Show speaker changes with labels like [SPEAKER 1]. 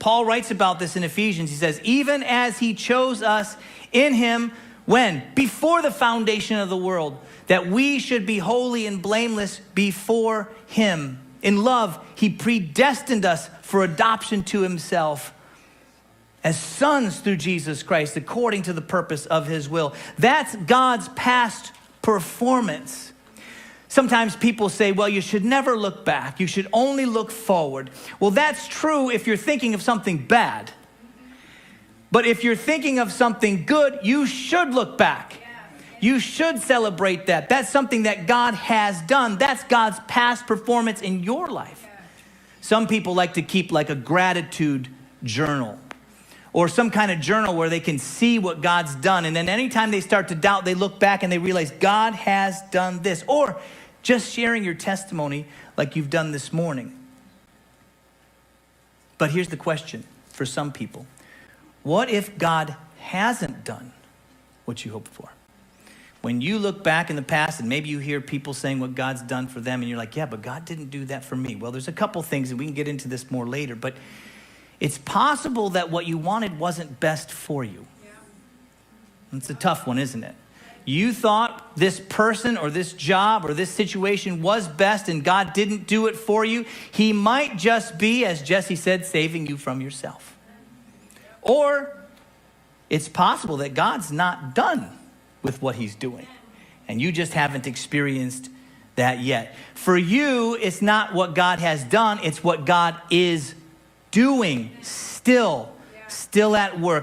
[SPEAKER 1] Paul writes about this in Ephesians. He says, even as he chose us in him, when? Before the foundation of the world, that we should be holy and blameless before him. In love, he predestined us for adoption to himself as sons through Jesus Christ, according to the purpose of his will. That's God's past performance. Sometimes people say, well, you should never look back. You should only look forward. Well, that's true if you're thinking of something bad. But if you're thinking of something good, you should look back. You should celebrate that. That's something that God has done. That's God's past performance in your life. Some people like to keep like a gratitude journal or some kind of journal where they can see what God's done. And then anytime they start to doubt, they look back and they realize God has done this. Or just sharing your testimony like you've done this morning. But here's the question for some people. What if God hasn't done what you hoped for? When you look back in the past and maybe you hear people saying what God's done for them and you're like, yeah, but God didn't do that for me. Well, there's a couple things, and we can get into this more later, but it's possible that what you wanted wasn't best for you. It's a tough one, isn't it? You thought this person or this job or this situation was best and God didn't do it for you. He might just be, as Jesse said, saving you from yourself. Or it's possible that God's not done with what he's doing, and you just haven't experienced that yet. For you, it's not what God has done, it's what God is doing still at work.